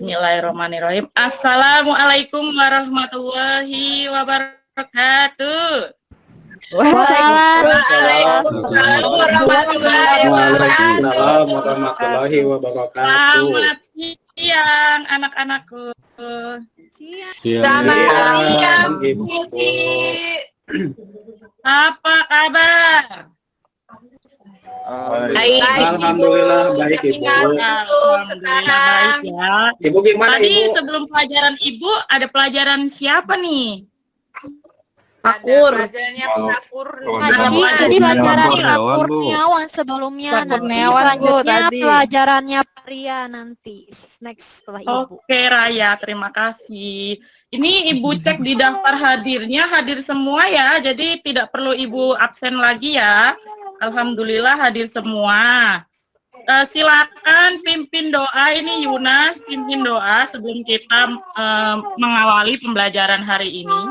Bismillahirrahmanirrahim. Assalamualaikum warahmatullahi wabarakatuh. Waalaikumsalam warahmatullahi wabarakatuh. Selamat siang anak-anakku. Selamat siang, Ibu. Apa kabar? Baik. Alhamdulillah baik, Ibu. Alhamdulillah baik ya. Ibu gimana, Tadi Ibu? sebelum pelajaran Ibu ada pelajaran siapa nih? Pakur. Pelajarannya Pakur. Tadi pelajaran Pak Kurniawan sebelumnya, Pak nanti Kurniawan, selanjutnya Bu, tadi. pelajarannya Pak Ria nanti next setelah Ibu. Oke Raya, terima kasih. Ini Ibu cek di daftar hadirnya, hadir semua ya, jadi tidak perlu Ibu absen lagi ya. Alhamdulillah hadir semua. Silakan pimpin doa, ini Yunas pimpin doa sebelum kita mengawali pembelajaran hari ini.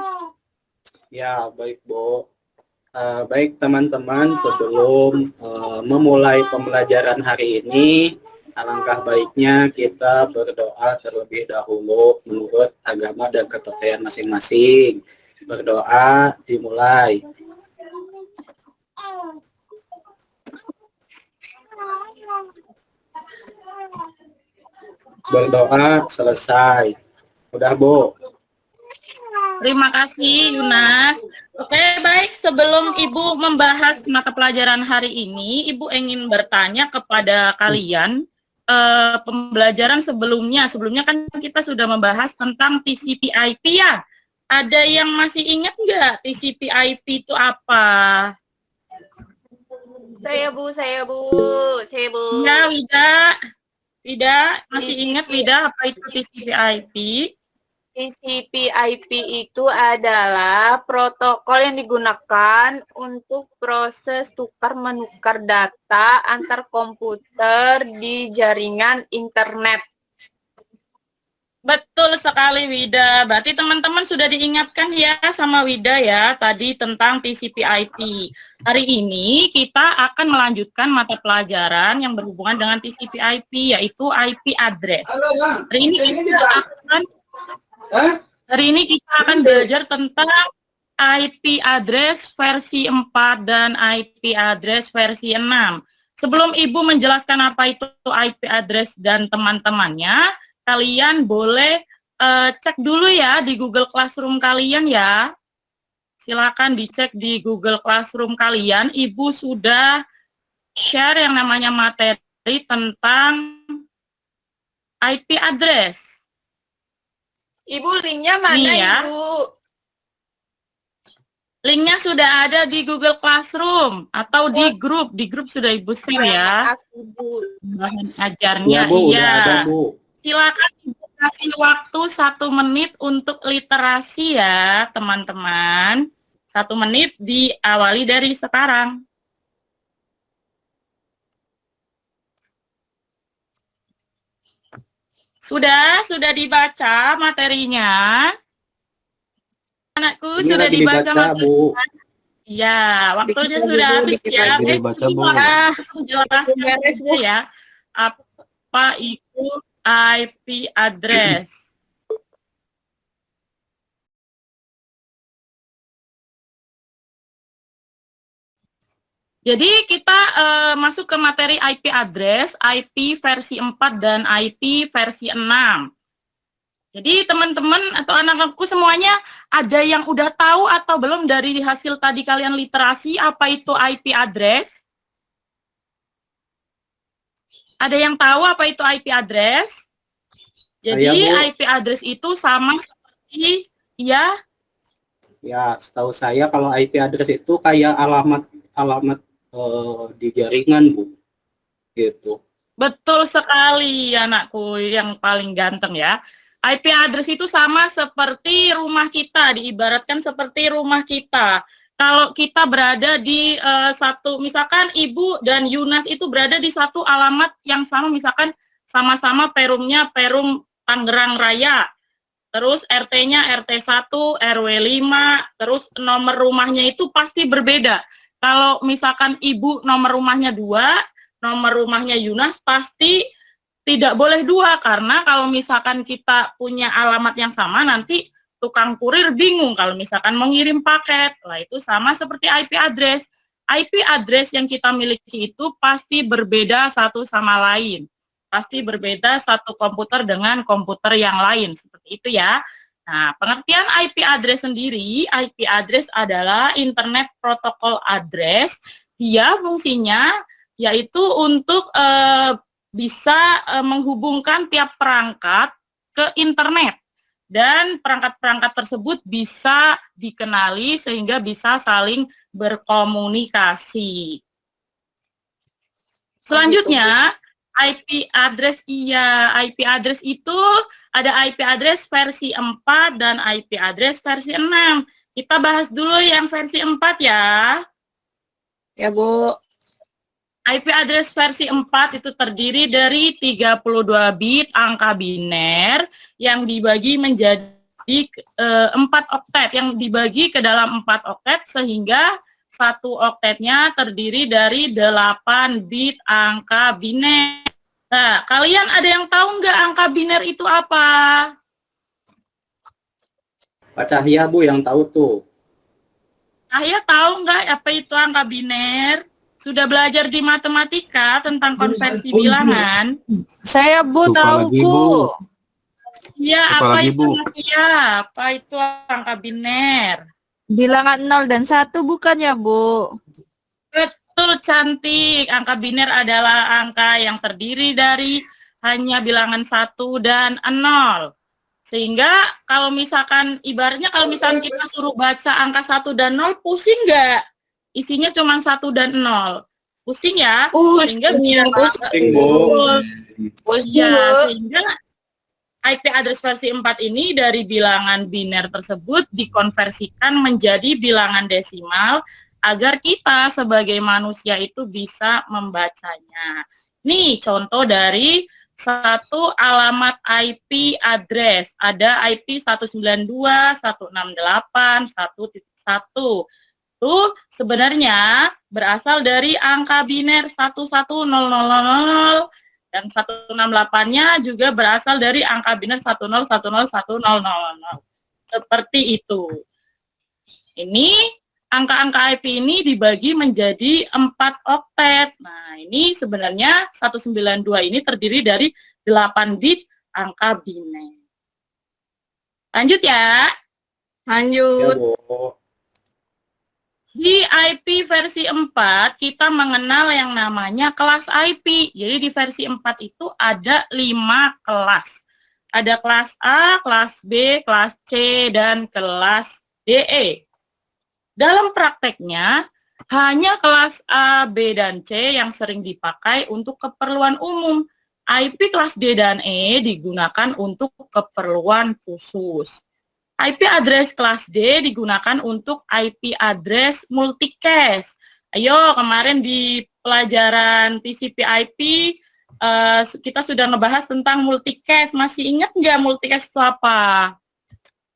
Ya, baik, Bu. Baik, teman-teman, sebelum memulai pembelajaran hari ini, alangkah baiknya kita berdoa terlebih dahulu menurut agama dan kepercayaan masing-masing. Berdoa dimulai. Berdoa selesai. Udah, Bu. Terima kasih Yunas. Oke baik, sebelum Ibu membahas mata pelajaran hari ini, Ibu ingin bertanya kepada kalian pembelajaran sebelumnya kan kita sudah membahas tentang TCP/IP ya. Ada yang masih ingat nggak TCP/IP itu apa? Saya Bu. Ya Wida masih ingat Wida apa itu TCP/IP? TCP/IP itu adalah protokol yang digunakan untuk proses tukar-menukar data antar komputer di jaringan internet. Betul sekali Wida. Berarti teman-teman sudah diingatkan ya sama Wida ya tadi tentang TCP/IP. Hari ini kita akan melanjutkan mata pelajaran yang berhubungan dengan TCP/IP yaitu IP address. Hari ini kita akan belajar tentang IP address versi 4 dan IP address versi 6. Sebelum Ibu menjelaskan apa itu IP address dan teman-temannya, kalian boleh cek dulu ya di Google Classroom kalian ya. Silakan dicek di Google Classroom kalian. Ibu sudah share yang namanya materi tentang IP address. Ibu, linknya mana ya. Ibu? Linknya sudah ada di Google Classroom atau di grup sudah Ibu share ya. Bahan ajarnya, Ya, Bu, iya. udah ada, Bu. Silakan Ibu kasih waktu 1 menit untuk literasi ya, teman-teman. 1 menit diawali dari sekarang. Sudah dibaca materinya? Anakku, Ini sudah lagi dibaca dibaca, Bu. Ya, waktunya sudah habis ya. Dibaca, Bu. Langsung jelaskan saja ya. Apa itu IP address? Jadi kita masuk ke materi IP address, IP versi 4 dan IP versi 6. Jadi teman-teman atau anak-anakku semuanya ada yang udah tahu atau belum dari hasil tadi kalian literasi apa itu IP address? Ada yang tahu apa itu IP address? Jadi IP address itu sama seperti ya Setahu saya kalau IP address itu kayak alamat di jaringan, Bu. Gitu. Betul sekali anakku yang paling ganteng ya. IP address itu sama seperti rumah kita, diibaratkan seperti rumah kita. Kalau kita berada di misalkan Ibu dan Yunas itu berada di satu alamat yang sama, misalkan sama-sama perumnya Perum Tangerang Raya. Terus RT-nya RT 1, RW 5, terus nomor rumahnya itu pasti berbeda. Kalau misalkan Ibu nomor rumahnya 2, nomor rumahnya Yunas pasti tidak boleh dua, karena kalau misalkan kita punya alamat yang sama, nanti tukang kurir bingung kalau misalkan mau ngirim paket. Lah itu sama seperti IP address. IP address yang kita miliki itu pasti berbeda satu sama lain. Pasti berbeda satu komputer dengan komputer yang lain. Seperti itu ya. Nah, pengertian IP address sendiri, IP address adalah Internet Protocol Address. Dia fungsinya yaitu untuk bisa menghubungkan tiap perangkat ke internet, dan perangkat-perangkat tersebut bisa dikenali sehingga bisa saling berkomunikasi. Selanjutnya, IP address. IP address itu ada IP address versi 4 dan IP address versi 6. Kita bahas dulu yang versi 4 ya. Ya, Bu. IP address versi 4 itu terdiri dari 32 bit angka biner yang dibagi menjadi 4 oktet, yang dibagi ke dalam 4 oktet, sehingga satu oktetnya terdiri dari 8 bit angka biner. Nah, kalian ada yang tahu nggak angka biner itu apa? Pak Cahya, Bu, yang tahu tuh. Cahya tahu nggak apa itu angka biner? Sudah belajar di matematika tentang konversi bilangan? Saya Bu Lupa tahu lagi, Bu. Bu. Iya, Lupa apa lagi, itu? Bu. Ya, apa itu angka biner? Bilangan 0 dan 1 bukan ya Bu? Betul, cantik. Angka biner adalah angka yang terdiri dari hanya bilangan 1 dan 0. Sehingga kalau misalkan, ibaratnya kalau misalkan kita suruh baca angka 1 dan 0, pusing nggak? Isinya cuma 1 dan 0. Pusing ya? Sehingga biar Pusing, Bu. Ya, sehingga IP address versi 4 ini dari bilangan biner tersebut dikonversikan menjadi bilangan desimal agar kita sebagai manusia itu bisa membacanya. Nih contoh dari satu alamat IP address. Ada IP 192.168.1.1. Itu sebenarnya berasal dari angka biner 110000, dan 168-nya juga berasal dari angka biner 10101000. Seperti itu. Ini angka-angka IP ini dibagi menjadi 4 oktet. Nah, ini sebenarnya 192 ini terdiri dari 8 bit angka biner. Lanjut ya. Ya, Lanjut. Bu. Di IP versi 4, kita mengenal yang namanya kelas IP. Jadi di versi 4 itu ada 5 kelas. Ada kelas A, kelas B, kelas C, dan kelas DE. Dalam prakteknya, hanya kelas A, B, dan C yang sering dipakai untuk keperluan umum. IP kelas D dan E digunakan untuk keperluan khusus. IP address kelas D digunakan untuk IP address multicast. Ayo, kemarin di pelajaran TCP/IP kita sudah ngebahas tentang multicast. Masih ingat nggak multicast itu apa?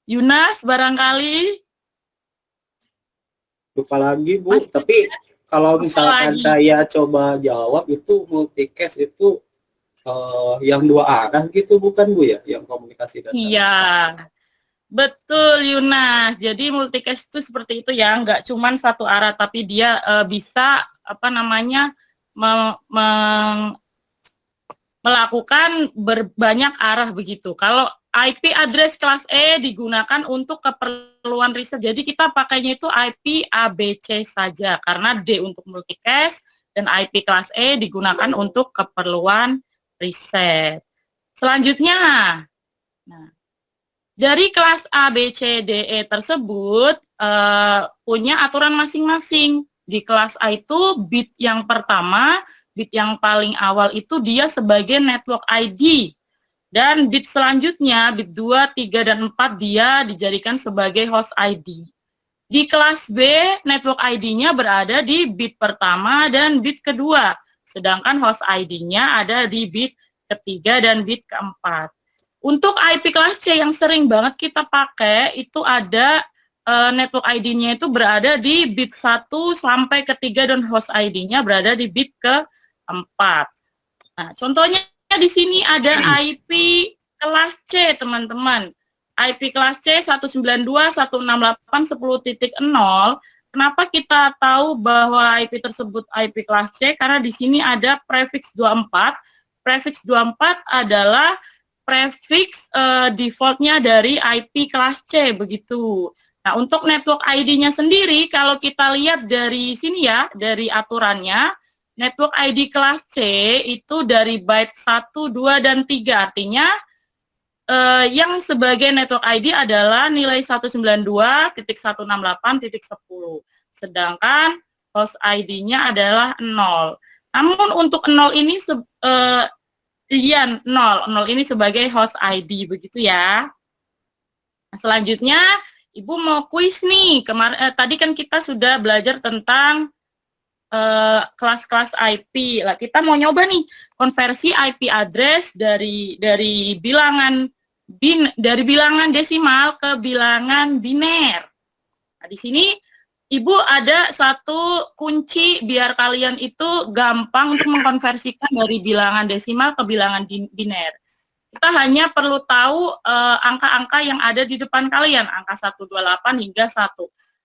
Yunas, barangkali? Lupa lagi, Bu. Masih Tapi kalau misalkan lagi. saya coba jawab, itu multicast itu yang 2 arah gitu, bukan, Bu, ya? Yang komunikasi data. Iya, betul Yunas. Jadi multicast itu seperti itu ya, nggak cuma satu arah, tapi dia bisa melakukan berbanyak arah begitu. Kalau IP address kelas E digunakan untuk keperluan riset. Jadi kita pakainya itu IP ABC saja, karena D untuk multicast dan IP kelas E digunakan untuk keperluan riset. Selanjutnya, nah, dari kelas A, B, C, D, E tersebut punya aturan masing-masing. Di kelas A itu bit yang pertama, bit yang paling awal itu dia sebagai network ID. Dan bit selanjutnya, bit 2, 3, dan 4 dia dijadikan sebagai host ID. Di kelas B, network ID-nya berada di bit pertama dan bit kedua. Sedangkan host ID-nya ada di bit ketiga dan bit keempat. Untuk IP kelas C yang sering banget kita pakai, itu ada network ID-nya itu berada di bit 1 sampai ke 3 dan host ID-nya berada di bit ke-4. Nah, contohnya di sini ada IP kelas C, teman-teman. IP kelas C 192.168.10.0. Kenapa kita tahu bahwa IP tersebut IP kelas C? Karena di sini ada prefix 24. Prefix 24 adalah prefix defaultnya dari IP kelas C, begitu. Nah, untuk network ID-nya sendiri, kalau kita lihat dari sini ya, dari aturannya, network ID kelas C itu dari byte 1, 2, dan 3. Artinya, yang sebagai network ID adalah nilai 192.168.10. Sedangkan host ID-nya adalah 0. Namun untuk 0 ini iya 0 ini sebagai host ID, begitu ya. Selanjutnya Ibu mau kuis nih. Tadi kan kita sudah belajar tentang kelas-kelas IP. Lah kita mau nyoba nih konversi IP address dari bilangan desimal ke bilangan biner. Nah, di sini Ibu ada satu kunci biar kalian itu gampang untuk mengkonversikan dari bilangan desimal ke bilangan biner. Kita hanya perlu tahu angka-angka yang ada di depan kalian, angka 128 hingga 1.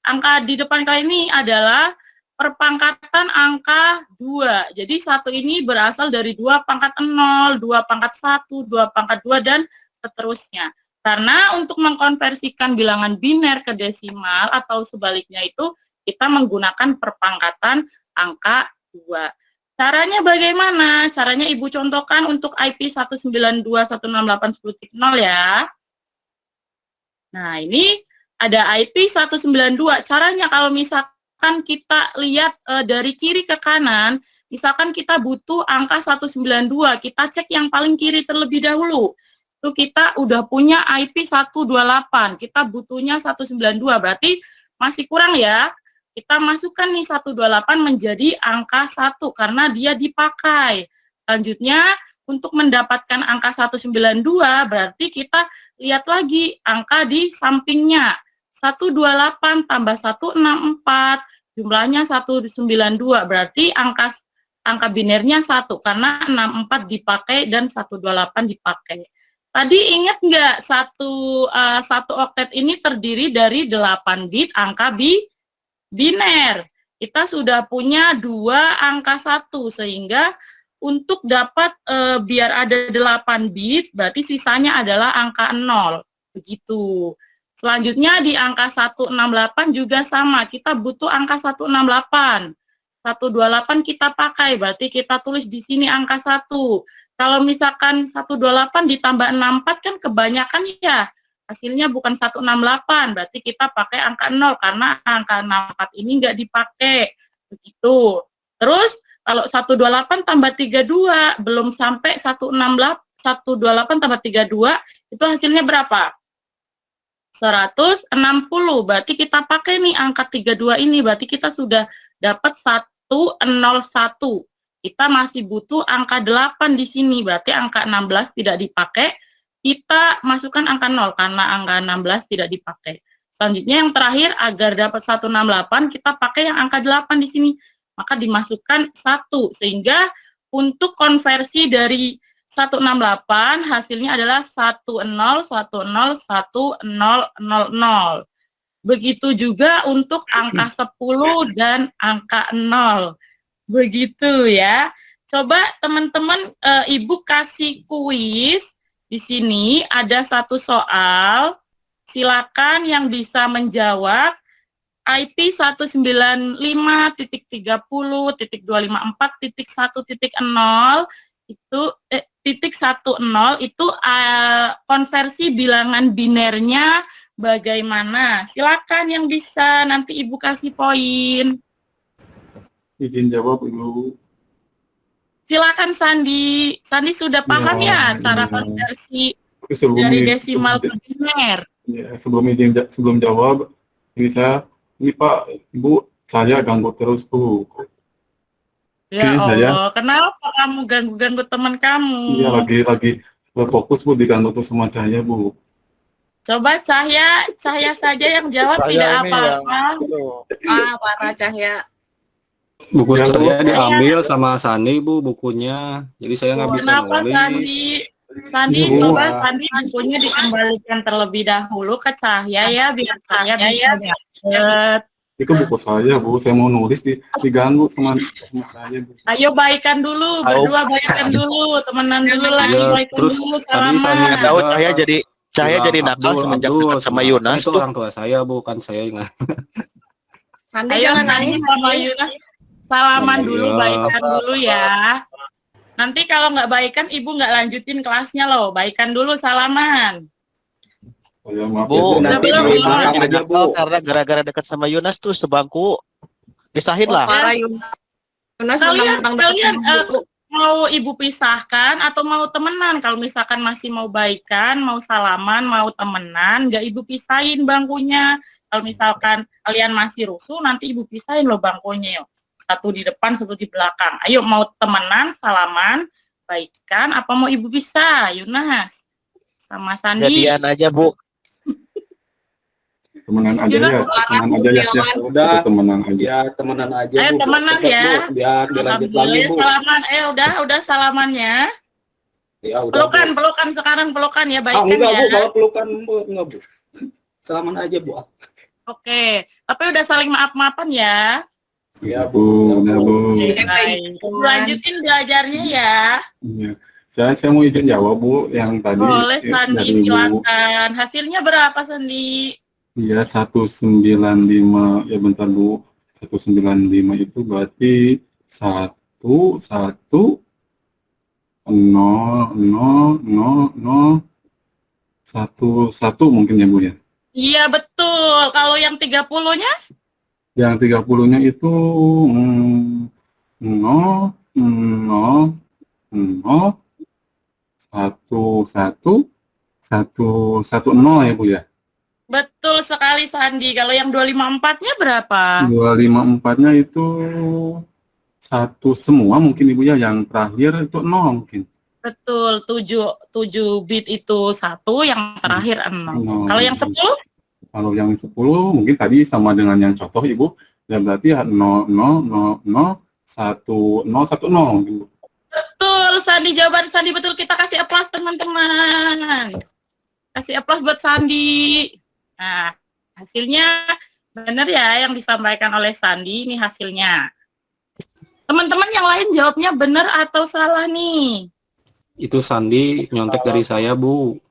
Angka di depan kalian ini adalah perpangkatan angka 2. Jadi 1 ini berasal dari 2 pangkat 0, 2 pangkat 1, 2 pangkat 2, dan seterusnya. Karena untuk mengkonversikan bilangan biner ke desimal atau sebaliknya itu kita menggunakan perpangkatan angka 2. Caranya bagaimana? Caranya Ibu contohkan untuk IP 192.168.10.0 ya. Nah, ini ada IP 192. Caranya kalau misalkan kita lihat dari kiri ke kanan, misalkan kita butuh angka 192, kita cek yang paling kiri terlebih dahulu. Itu kita udah punya IP 128, kita butuhnya 192, berarti masih kurang ya. Kita masukkan nih 128 menjadi angka 1 karena dia dipakai. Selanjutnya untuk mendapatkan angka 192 berarti kita lihat lagi angka di sampingnya. 128 tambah 164 jumlahnya 192, berarti angka binernya 1 karena 64 dipakai dan 128 dipakai. Tadi ingat nggak satu oktet ini terdiri dari 8 bit angka biner. Kita sudah punya 2 angka 1 sehingga untuk dapat biar ada 8 bit berarti sisanya adalah angka 0. Begitu. Selanjutnya di angka 168 juga sama. Kita butuh angka 168. 128 kita pakai berarti kita tulis di sini angka 1. Kalau misalkan 128 ditambah 64 kan kebanyakan ya. Hasilnya bukan 168, berarti kita pakai angka 0 karena angka 64 ini nggak dipakai. Begitu. Terus kalau 128 tambah 32 belum sampai 128 tambah 32 itu hasilnya berapa? 160. Berarti kita pakai nih angka 32 ini, berarti kita sudah dapat 101. Kita masih butuh angka 8 di sini, berarti angka 16 tidak dipakai. Kita masukkan angka 0 karena angka 16 tidak dipakai. Selanjutnya yang terakhir agar dapat 168 kita pakai yang angka 8 di sini. Maka dimasukkan 1 sehingga untuk konversi dari 168 hasilnya adalah 10101000. Begitu juga untuk angka 10 dan angka 0. Begitu ya. Coba teman-teman Ibu kasih kuis. Di sini ada satu soal, silakan yang bisa menjawab IP 195.30.254.1.0 itu konversi bilangan binernya bagaimana? Silakan yang bisa, nanti Ibu kasih poin. Izin jawab Ibu. Silakan Sandi. Sandi sudah paham ya cara konversi dari desimal ke biner? Ya, sebelum jawab, ini Pak, Ibu, saya ganggu terus Bu. Ya Allah, kenapa kamu ganggu-ganggu teman kamu? Iya, lagi fokus Bu, diganggu terus sama Cahaya Bu. Coba Cahaya saja yang jawab, tidak apa-apa. Parah Cahaya. Buku Ya, Bu. saya diambil sama Sani, Bu, bukunya. Jadi saya nggak bisa Kenapa nulis. Sandi? Sandi, Iya, Bu. coba Sandi bukunya dikembalikan terlebih dahulu ke Cahya ya, biar Cahya bisa dapat. Itu buku saya, Bu. Saya mau nulis diganggu sama saya, Bu. Ayo baikan dulu, berdua baikan dulu, temenan dulu lagi, Iya, baikan terus dulu, tadi Sani salaman. Tahu juga, saya bilang jadi nakal Abdul, semenjak Abdul, dekat sama kan Yunas itu tuh. orang tua saya, bukan saya ingat. Sandi Ayo jangan Sandi nangis. sama Yunas, salaman Iya. dulu, baikan dulu ya. Nanti kalau nggak baikan, ibu nggak lanjutin kelasnya loh, baikan dulu, salaman. Oh, ya, maaf Bu, ya, Bu. nanti belum, di belum. belakang jadi aja, Bu. nakal karena gara-gara dekat sama Yunas tuh sebangku. Pisahin lah. Parah Yunas. Yunas Kalian, mentang-mentang kalian deket ibu. mau ibu pisahkan atau mau temenan? Kalau misalkan masih mau baikan, mau salaman, mau temenan, nggak ibu pisahin bangkunya. Kalau misalkan kalian masih rusuh, nanti ibu pisahin loh bangkunya yuk. Satu di depan, satu di belakang. Ayo mau temenan, salaman, baikan, apa mau ibu pisah? Yunas sama Sandi. Jadian aja, Bu. Temenan aja Yunas, ya, temenan aja ya. Udah, Itu temenan aja. ya temenan aja, Ayo Bu. temenan Cepet, ya. Bu, biar dilanjut lagi, Alhamdulillah Bu. salaman. Udah salamannya. Ya udah, Pelukan, Bu. pelukan sekarang pelukan ya, Ah, baikan enggak, ya. Bu, kalau pelukan, Bu, enggak, Bu. Salaman aja, Bu. Oke, tapi udah saling maaf-maafan ya. Ya, Bu, udah, Bu. Oke, baik. Lanjutin belajarnya ya. Iya. Saya mau izin jawab, Bu, yang tadi Boleh Sandi, dari Bu. silakan. Hasilnya berapa Sandi? Iya, 195. Ya bentar, Bu. 195 itu berarti 1 1 0 0 0 0 1 1 mungkin ya, Bu ya. Iya betul. Kalau yang 30-nya? Yang 30-nya itu 0 0 0 1 1 1 1 0 ya, Bu ya. Betul sekali Sandi. Kalau yang 254-nya berapa? 254-nya itu 1 semua mungkin, Ibu ya. Yang terakhir itu 0 mungkin. Betul, 7 bit itu 1, yang terakhir 0. Nol. Kalau yang 10? Kalau yang 10 mungkin tadi sama dengan yang contoh, Ibu. Ya berarti 0 0 0 0 1 0 1 0 mungkin, Bu. Betul, Sandi. Jawaban Sandi betul. Kita kasih aplaus teman-teman. Kasih aplaus buat Sandi. Nah, hasilnya benar ya yang disampaikan oleh Sandi. Ini hasilnya. Teman-teman yang lain jawabnya benar atau salah nih? Itu Sandi nyontek dari saya, Bu.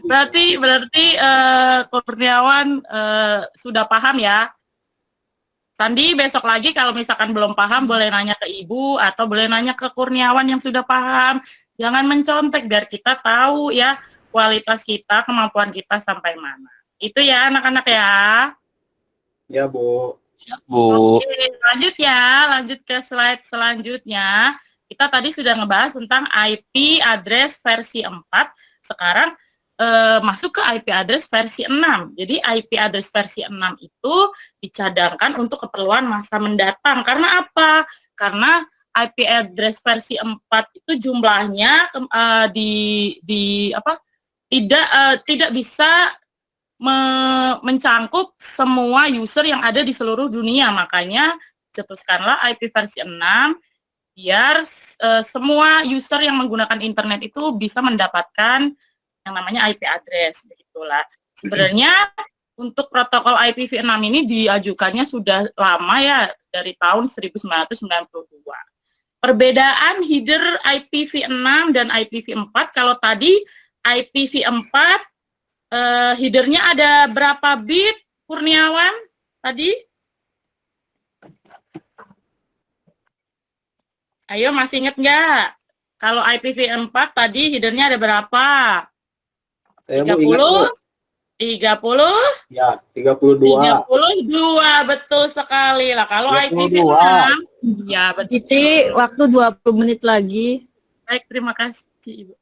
Berarti Kurniawan sudah paham ya. Sandi besok lagi kalau misalkan belum paham boleh nanya ke ibu atau boleh nanya ke Kurniawan yang sudah paham. Jangan mencontek biar kita tahu ya kualitas kita, kemampuan kita sampai mana. Itu ya anak-anak ya. Ya, Bu. Bu. Oke, lanjut ya, lanjut ke slide selanjutnya. Kita tadi sudah ngebahas tentang IP address versi 4. Sekarang masuk ke IP address versi 6. Jadi IP address versi 6 itu dicadangkan untuk keperluan masa mendatang. Karena apa? Karena IP address versi 4 itu jumlahnya tidak bisa mencangkup semua user yang ada di seluruh dunia. Makanya cetuskanlah IP versi 6 biar semua user yang menggunakan internet itu bisa mendapatkan yang namanya IP address, begitulah. Sebenarnya untuk protokol IPv6 ini diajukannya sudah lama ya, dari tahun 1992. Perbedaan header IPv6 dan IPv4, kalau tadi IPv4 headernya ada berapa bit, Kurniawan, tadi? Ayo, masih ingat nggak? Kalau IPv4 tadi headernya ada berapa? Saya mau ingat, Bu. 30? Ya, 32. 32, betul sekali lah. Kalau 32. IPv6, ya betul. Titi, waktu 20 menit lagi. Baik, terima kasih Ibu.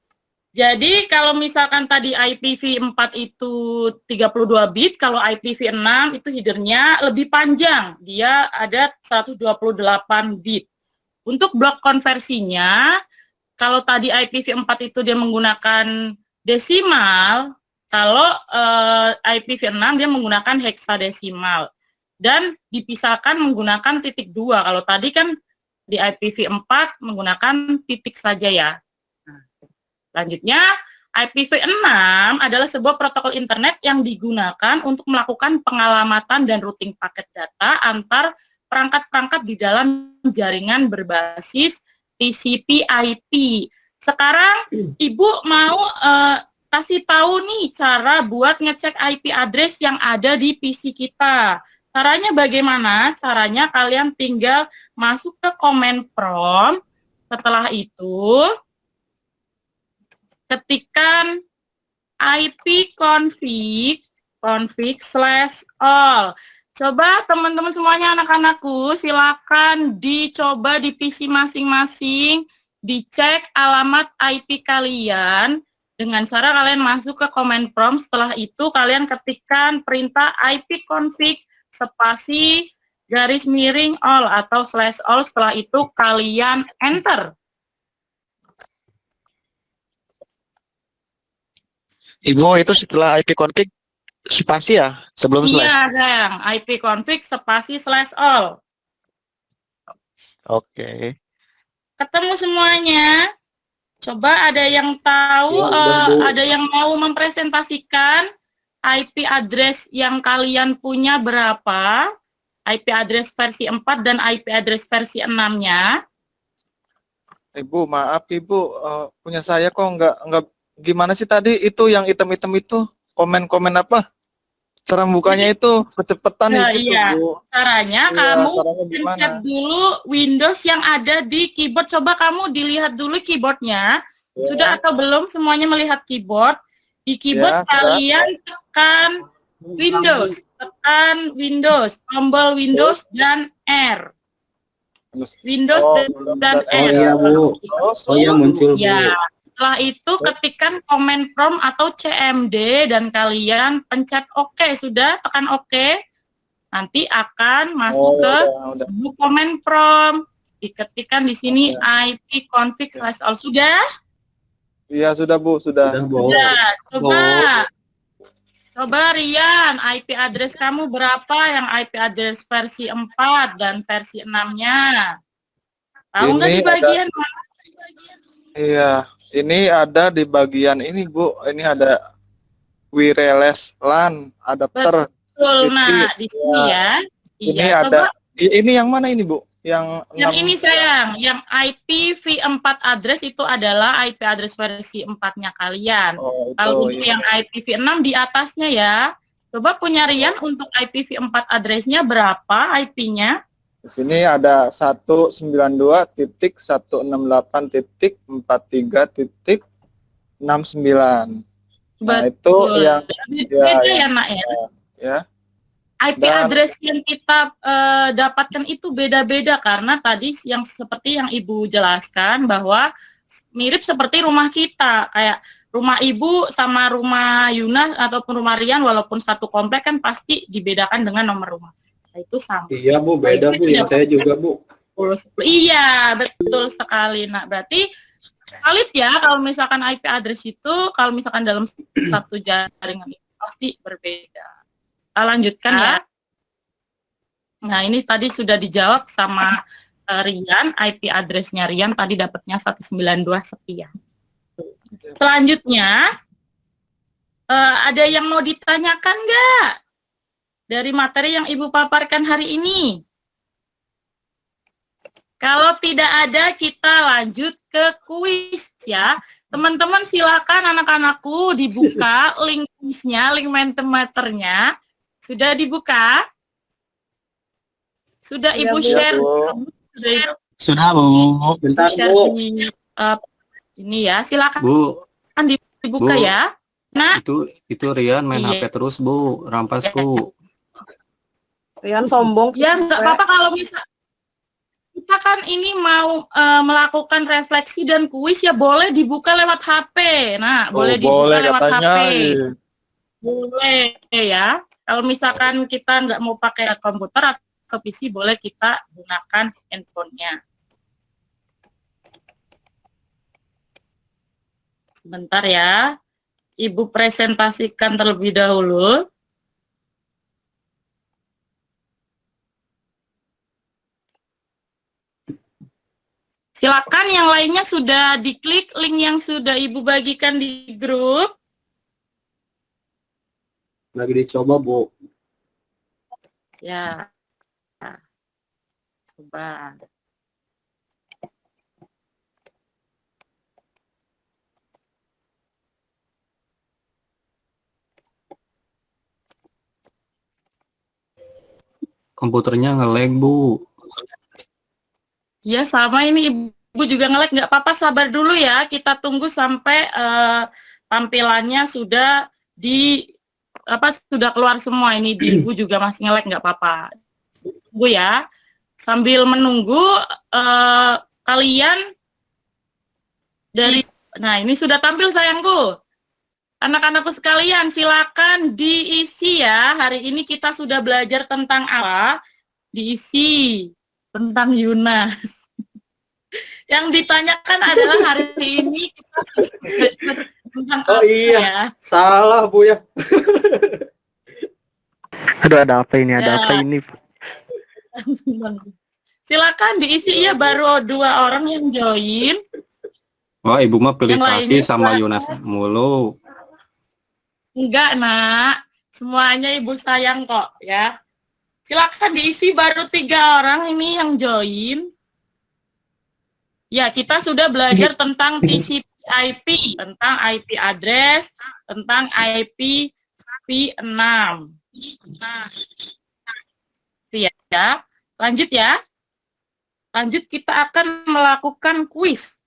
Jadi kalau misalkan tadi IPv4 itu 32 bit, kalau IPv6 itu headernya lebih panjang. Dia ada 128 bit. Untuk blok konversinya, kalau tadi IPv4 itu dia menggunakan desimal, kalau IPv6 dia menggunakan heksadesimal. dan dipisahkan menggunakan titik 2. Kalau tadi kan di IPv4 menggunakan titik saja ya. Nah, selanjutnya, IPv6 adalah sebuah protokol internet yang digunakan untuk melakukan pengalamatan dan routing paket data antar perangkat-perangkat di dalam jaringan berbasis TCP/IP. Sekarang Ibu mau kasih tahu nih cara buat ngecek IP address yang ada di PC kita. Caranya bagaimana? Caranya kalian tinggal masuk ke command prompt. Setelah itu ketikkan ipconfig/all. Coba teman-teman semuanya, anak-anakku, silakan dicoba di PC masing-masing, dicek alamat IP kalian dengan cara kalian masuk ke command prompt. Setelah itu kalian ketikkan perintah ipconfig spasi garis miring all atau /all. Setelah itu kalian enter. Ibu, itu setelah IP config spasi ya sebelum slash? Iya, sayang. ipconfig spasi /all. Oke. Ketemu semuanya. Coba ada yang tahu, Ya, udah, Bu. ada yang mau mempresentasikan IP address yang kalian punya berapa? IP address versi 4 dan IP address versi 6-nya. Ibu, maaf Ibu, punya saya kok nggak gimana sih tadi itu yang item-item itu komen-komen apa? Cara bukanya itu kecepatan Nah, itu iya. Bu. Caranya Iya, kamu caranya gimana? pencet dulu Windows yang ada di keyboard. Coba kamu dilihat dulu keyboardnya. Ya. Sudah atau belum semuanya melihat keyboard? Di keyboard Ya, sudah. kalian tekan Windows, tombol Windows dan R. Windows Oh, dan dan R. iya, Bu. Oh iya, muncul, Bu. Ya, setelah itu ketikkan command prompt atau CMD dan kalian pencet OK. Sudah, tekan OK. Nanti akan masuk ke udah. command prompt. Diketikkan di sini ipconfig/all. Sudah? Iya, sudah Bu, sudah. Udah, Bu. Sudah. Coba Rian, IP address kamu berapa yang IP address versi 4 dan versi 6-nya? Tahu nggak Ini di bagian mana? Iya, ini ada di bagian ini Bu, ini ada wireless LAN adapter. Betul. Nah, Titik. di sini ya. Ini Iya, ada coba ini yang mana ini Bu? Yang yang 6. ini sayang, yang IPv4 address itu adalah IP address versi 4-nya kalian. Oh, itu, Kalau untuk iya. yang IPv6 di atasnya ya. Coba punya Rian untuk IPv4 address-nya berapa IP-nya? Di sini ada 192.168.43.69. Nah, itu yang beda ya, Nak ya. ya. IP Dan- address yang kita dapatkan itu beda-beda karena tadi yang seperti yang Ibu jelaskan bahwa mirip seperti rumah kita, kayak rumah Ibu sama rumah Yuna ataupun rumah Rian walaupun satu komplek kan pasti dibedakan dengan nomor rumah. Nah, itu sama. Iya, Bu, beda, Bu. Yang saya juga, Bu. 10. Iya, betul sekali. Nah, berarti valid ya kalau misalkan IP address itu kalau misalkan dalam satu jaringan itu pasti berbeda. Kita lanjutkan ya. Nah, ini tadi sudah dijawab sama Rian, IP address-nya Rian tadi dapatnya 192 sekian. Selanjutnya, ada yang mau ditanyakan nggak dari materi yang Ibu paparkan hari ini? Kalau tidak ada, kita lanjut ke kuis ya. Teman-teman silakan anak-anakku dibuka link kuisnya, link Mentimeternya. Sudah dibuka? Sudah Ibu Bu. share? Bu. Sudah, Bu. Bentar, Share Bu. di ini ya, silakan Bu, dibuka Bu. ya. Nah, itu Rian main Iya. HP terus, Bu. Rampas, Bu. Rian sombong. ya nggak apa-apa kalau misal kita kan ini mau melakukan refleksi dan kuis ya boleh dibuka lewat HP. Nah, boleh dibuka boleh lewat katanya. HP. Iya. Boleh ya. Kalau misalkan kita nggak mau pakai komputer atau PC, boleh kita gunakan handphonenya. Sebentar ya. Ibu presentasikan terlebih dahulu. Silakan yang lainnya sudah diklik link yang sudah Ibu bagikan di grup. Lagi dicoba, Bu. Ya. Coba. Komputernya nge-lag, Bu. Ya, sama ini Ibu juga nge-lag, nggak apa-apa, sabar dulu ya. Kita tunggu sampai tampilannya sudah sudah keluar semua. Ini di Ibu juga masih nge-lag, nggak apa-apa. Tunggu ya. Sambil menunggu kalian nah ini sudah tampil sayangku. Anak-anakku sekalian, silakan diisi ya. Hari ini kita sudah belajar tentang apa? Diisi tentang Yunas. Yang ditanyakan adalah hari ini kita sudah belajar tentang Oh apa iya. ya? Salah, Bu ya. Aduh, ada apa ini? Ada Ya. apa ini? Silakan diisi ya, baru 2 orang yang join. Wah, Ibu mah pilih Yang kasih lainnya sama silakan. Yunas mulu. Enggak, Nak. Semuanya Ibu sayang kok, ya. Silakan diisi, baru 3 orang ini yang join. Ya, kita sudah belajar tentang TCP/IP, tentang IP address, tentang IP v6. Nah, ya. Lanjut ya. Lanjut, kita akan melakukan kuis.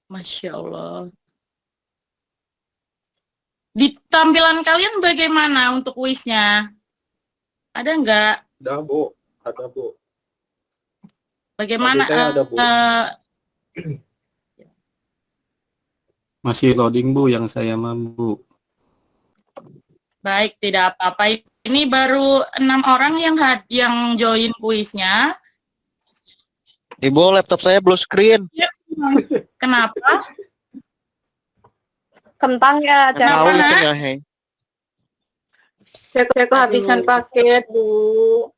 Masya Allah. Di tampilan kalian bagaimana untuk kuisnya? Ada nggak? Udah, Bu. Ada, Bu. Bagaimana? Bagi saya ada, Bu. Masih loading, Bu, yang saya mah, Bu. Baik, tidak apa-apa. Ini baru 6 orang yang join kuisnya. Ibu, laptop saya blue screen. Kenapa? Kentang ya, Tahu, Tahu Nak? itu hang. Saya kehabisan paket, Bu.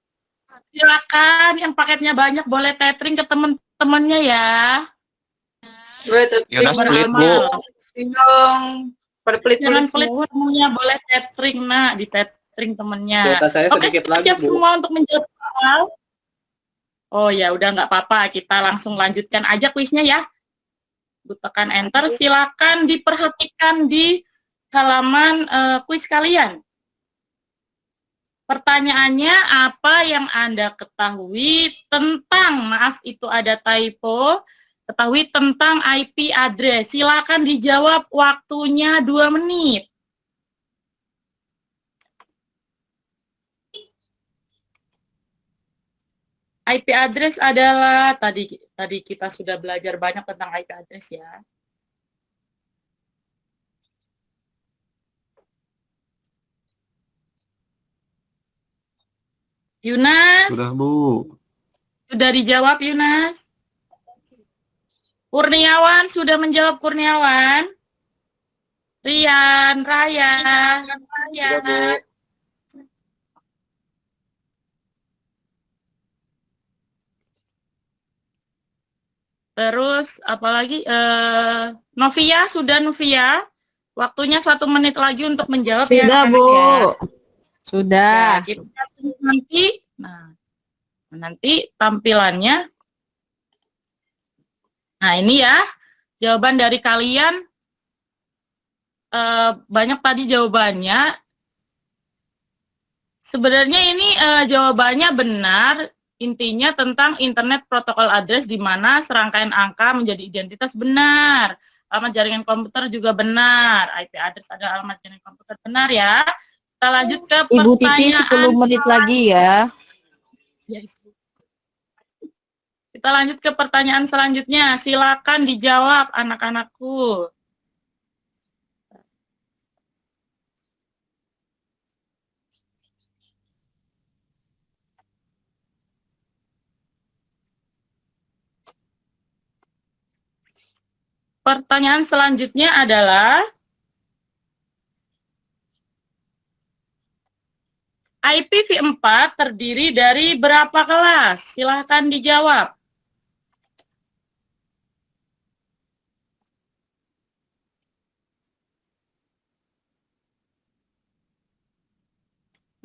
Silakan, yang paketnya banyak boleh tethering ke teman-temannya ya. Betul. Yunas Jangan pelit, lama. Bu. Bingung. Pada Jangan pelit-pelit pelit semua. temennya, boleh tethering, Nak, di tethering temennya. Kuota saya Oke, sedikit lagi, siap Bu. semua untuk menjawab soal. Oh ya, udah nggak apa-apa. Kita langsung lanjutkan aja kuisnya ya. Bu tekan enter. Silakan diperhatikan di halaman kuis kalian. Pertanyaannya, apa yang Anda ketahui tentang, maaf itu ada typo, ketahui tentang IP address. Silakan dijawab, waktunya 2 menit. IP address adalah tadi kita sudah belajar banyak tentang IP address ya. Yunas, Sudah, Bu. sudah dijawab Yunas? Kurniawan sudah menjawab Kurniawan? Rian, Raya, Sudah, Bu. Terus apalagi Novia, sudah Novia? Waktunya 1 menit lagi untuk menjawab ya Sudah, anak-anak Bu. ya. Sudah. Ya, kita tunggu nanti tampilannya. Nah, ini ya jawaban dari kalian. Banyak tadi jawabannya. Sebenarnya ini jawabannya benar. Intinya tentang Internet Protocol Address di mana serangkaian angka menjadi identitas benar. Alamat jaringan komputer juga benar. IP address adalah alamat jaringan komputer, benar ya. Kita lanjut ke Ibu Titi pertanyaan 10 menit lagi ya. Ya, Ibu. Kita lanjut ke pertanyaan selanjutnya. Silakan dijawab anak-anakku. Pertanyaan selanjutnya adalah IPv4 terdiri dari berapa kelas? Silahkan dijawab.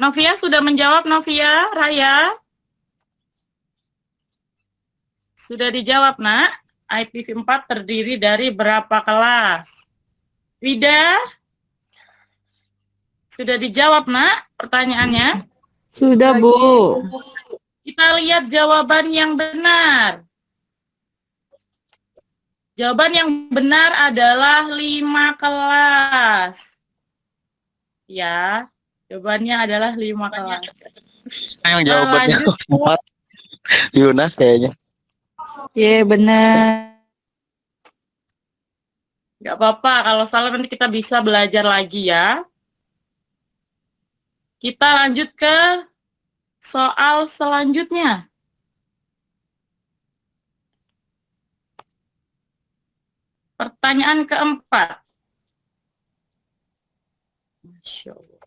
Novia sudah menjawab, Novia, Raya? Sudah dijawab, nak. IPv4 terdiri dari berapa kelas? Wida? Sudah dijawab, nak, pertanyaannya? Sudah, Bu. Kita lihat jawaban yang benar. Jawaban yang benar adalah 5 kelas. Ya, jawabannya adalah 5 kelas. Yang jawabannya Lanjut. 4. Yunas kayaknya. Iya, benar. Gak apa-apa, kalau salah nanti kita bisa belajar lagi ya. Kita lanjut ke soal selanjutnya. Pertanyaan keempat. Masya Allah.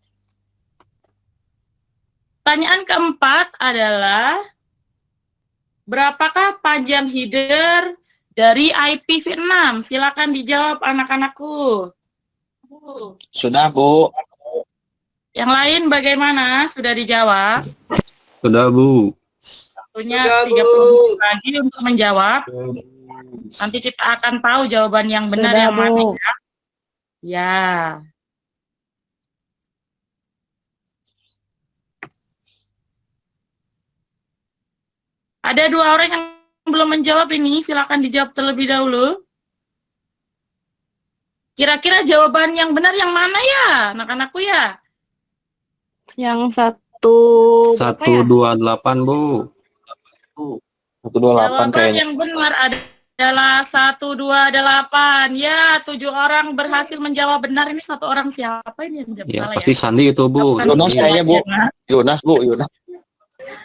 Pertanyaan keempat adalah, berapakah panjang header dari IPv6? Silakan dijawab anak-anakku. Sudah, Bu. Yang lain bagaimana? Sudah dijawab? Sudah, Bu. Waktunya Sudah, 30 Bu. menit lagi untuk menjawab. Nanti kita akan tahu jawaban yang benar Sudah, yang mana Bu. ya. Ya. Ada 2 orang yang belum menjawab ini, silakan dijawab terlebih dahulu. Kira-kira jawaban yang benar yang mana ya, anak-anakku ya? Yang satu berapa ya? 128, Bu. 128 Jawaban kayaknya. yang benar adalah 128. Ya, 7 orang berhasil menjawab benar. Ini 1 orang siapa ini yang menjawab Ya, salah pasti ya? Sandi itu, Bu. Bukan Yunas Sandi. kayaknya, Bu. Yunas. Yunas, Bu. Yunas.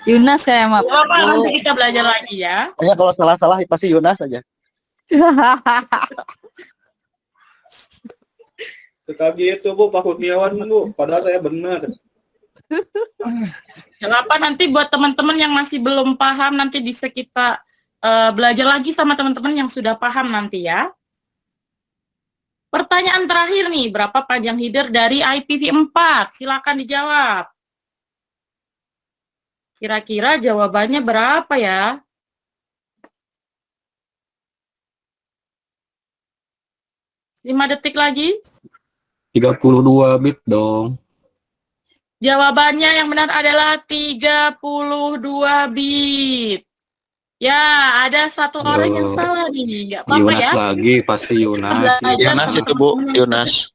Yunas kayak mah. Gak apa-apa, nanti kita belajar lagi ya. Kayaknya kalau salah-salah pasti Yunas aja. Suka gitu, Bu, Pak Kurniawan, Bu. Padahal saya benar. Gak apa, nanti buat teman-teman yang masih belum paham, nanti bisa kita belajar lagi sama teman-teman yang sudah paham nanti ya. Pertanyaan terakhir nih, berapa panjang header dari IPv4? Silakan dijawab. Kira-kira jawabannya berapa ya? Lima detik lagi. 32 bit dong. Jawabannya yang benar adalah 32 bit. Ya, ada 1 orang yang Loh. salah nih. Nggak apa-apa Yunas ya. lagi, pasti Yunas. Belajar Yunas sama itu, Bu. teman-teman. Yunas.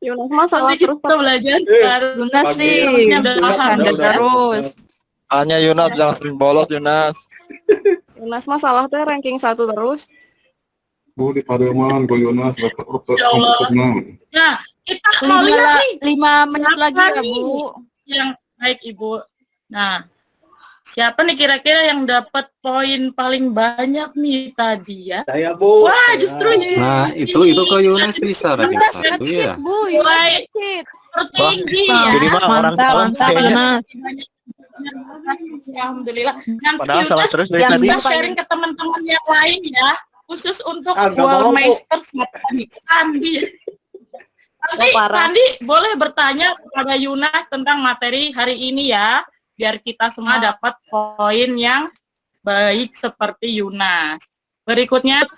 Yunas mah salah Nanti terus. kita belajar. Yunas sih. Temennya udah paham. Bercanda Udah. terus. Hanya Yunas jangan sering bolos Yunas. Yunas mah salah teh ranking 1 terus. Bu, di Pademan, Bu Yunas, dapat Ya Allah. Nah, kita mau lihat nih 5 menit lagi ya, Siapa Bu. yang baik, Ibu. Nah, siapa nih kira-kira yang dapat poin paling banyak nih tadi ya? Saya, Bu. Wah, Saya. justru ini. Nah, itu ke Yunas bisa ranking Yunas 1 ngecit, ya. Bu. Mulai. Yunas ngecit. Tertinggi Wah, ya. Jadi mah orang Mantap, salah mantap, kayaknya. benar. Alhamdulillah. Nanti Padahal salah Yunas terus dari yang tadi. bisa sharing ke teman-teman yang lain ya, khusus untuk Ah, nggak mau, Bu. Worldmasters nih, Sandi. Nanti Oh, parah. Sandi boleh bertanya kepada Yunas tentang materi hari ini ya, biar kita semua dapat poin yang baik seperti Yunas. Berikutnya,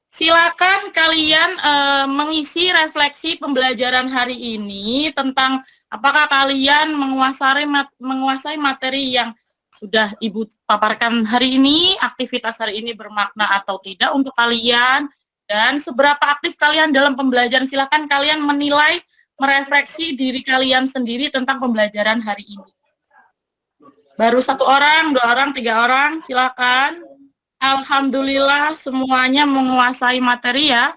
silakan kalian mengisi refleksi pembelajaran hari ini tentang apakah kalian menguasai materi yang sudah Ibu paparkan hari ini, aktivitas hari ini bermakna atau tidak untuk kalian, dan seberapa aktif kalian dalam pembelajaran. Silakan kalian menilai, merefleksi diri kalian sendiri tentang pembelajaran hari ini. Baru 1 orang, 2 orang, 3 orang, silakan. Alhamdulillah semuanya menguasai materi ya.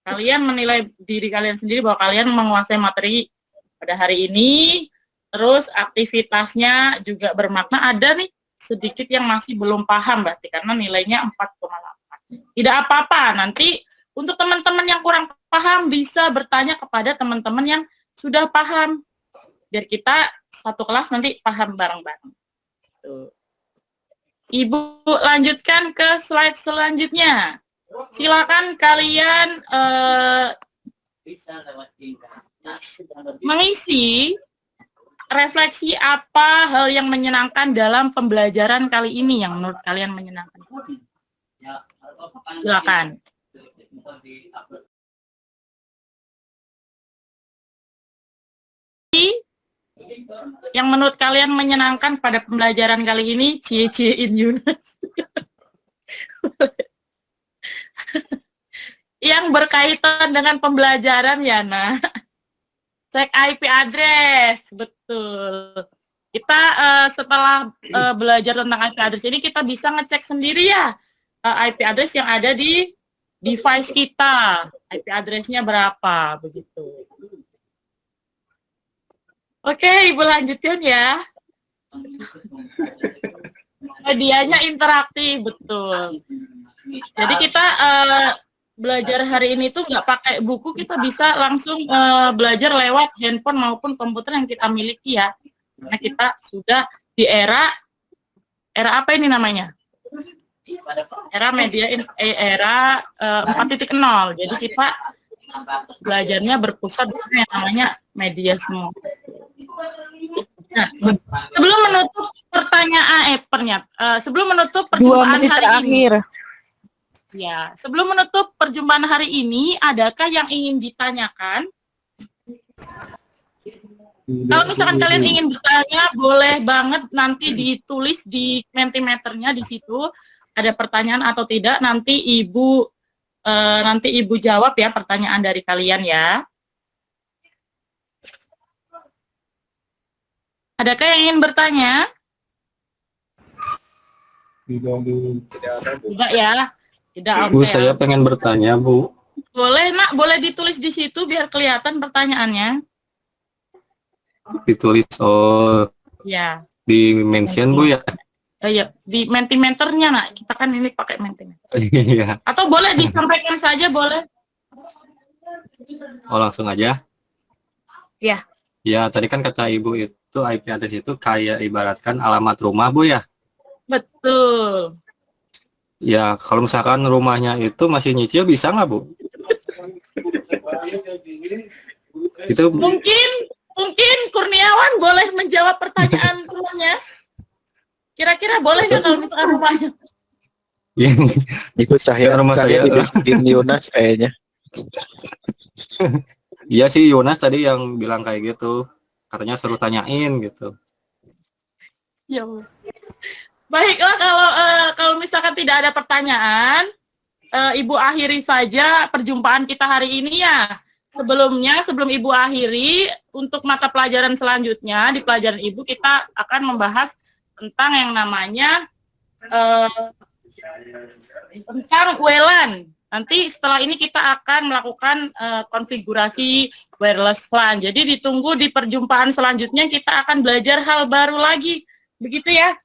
Kalian menilai diri kalian sendiri bahwa kalian menguasai materi pada hari ini. Terus aktivitasnya juga bermakna. Ada nih sedikit yang masih belum paham berarti karena nilainya 4,8. Tidak apa-apa, nanti untuk teman-teman yang kurang paham bisa bertanya kepada teman-teman yang sudah paham. Biar kita satu kelas nanti paham bareng-bareng. Tuh. Ibu lanjutkan ke slide selanjutnya. Silakan kalian mengisi refleksi apa hal yang menyenangkan dalam pembelajaran kali ini yang menurut kalian menyenangkan. Silakan. Yang menurut kalian menyenangkan pada pembelajaran kali ini, cie-ciein Yunas. Yang berkaitan dengan pembelajaran ya, Nak. Cek IP address, betul. Kita setelah belajar tentang IP address ini, kita bisa ngecek sendiri ya IP address yang ada di device kita. IP address-nya berapa, begitu. Oke, Ibu lanjutkan ya. Medianya interaktif, betul. Jadi kita belajar hari ini tuh nggak pakai buku, kita bisa langsung belajar lewat handphone maupun komputer yang kita miliki ya. Karena kita sudah di era apa ini namanya? Era media, era 4.0. Jadi kita belajarnya berpusat yang namanya media semua. Nah, sebelum menutup sebelum menutup 2 perjumpaan menit hari terakhir. ini, ya, sebelum menutup perjumpaan hari ini, adakah yang ingin ditanyakan? Kalau misalkan kalian ingin bertanya, boleh banget nanti ditulis di Mentimeternya di situ ada pertanyaan atau tidak. Nanti ibu jawab ya pertanyaan dari kalian ya. Adakah yang ingin bertanya? Tidak ya. Tidak, Bu, oke. saya pengen bertanya, Bu. Boleh, Nak, boleh ditulis di situ biar kelihatan pertanyaannya. Ditulis, oh, Ya. di mention, Bu, ya? Iya, di Mentimeternya, Nak. Kita kan ini pakai Mentimeter. Iya. Atau boleh disampaikan saja, boleh. Oh, langsung aja? Ya. Ya, tadi kan kata Ibu itu IP address itu kayak ibaratkan alamat rumah, Bu, ya? Betul. Ya, kalau misalkan rumahnya itu masih nyicil, bisa nggak, Bu? Itu Mungkin Kurniawan boleh menjawab pertanyaan rumahnya. Kira-kira boleh nggak kalau misalkan rumahnya? Itu cahaya Rumah saya. dibikin Yunas kayaknya. Iya sih, Yunas tadi yang bilang kayak gitu. Katanya suruh tanyain gitu. Ya Allah. Baiklah, kalau misalkan tidak ada pertanyaan, Ibu akhiri saja perjumpaan kita hari ini ya. Sebelum Ibu akhiri, untuk mata pelajaran selanjutnya, di pelajaran Ibu kita akan membahas tentang yang namanya tentang WLAN. Nanti setelah ini kita akan melakukan konfigurasi wireless LAN. Jadi ditunggu di perjumpaan selanjutnya kita akan belajar hal baru lagi. Begitu ya.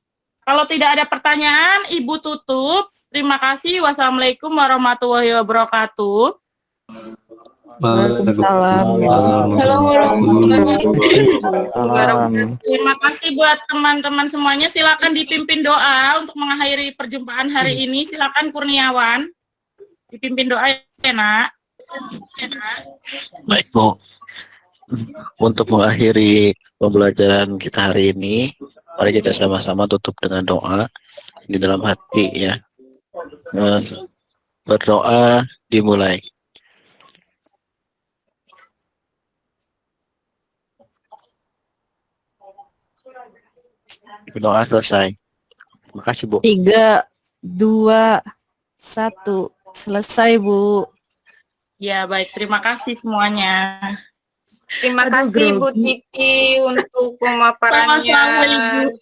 Kalau tidak ada pertanyaan, Ibu tutup. Terima kasih. Wassalamualaikum warahmatullahi wabarakatuh. Waalaikumsalam. Terima kasih buat teman-teman semuanya. Silakan dipimpin doa untuk mengakhiri perjumpaan hari ini. Silakan Kurniawan. Dipimpin doa ya, Nak. Baik, Bu. Untuk mengakhiri pembelajaran kita hari ini, mari kita sama-sama tutup dengan doa di dalam hati ya. Berdoa dimulai. Doa selesai. Terima kasih, Bu. 3, 2, 1. Selesai, Bu. Ya, baik. Terima kasih semuanya. Terima Aduh, kasih Bu grogi. Titi untuk pemaparannya. Sama-sama, Ibu.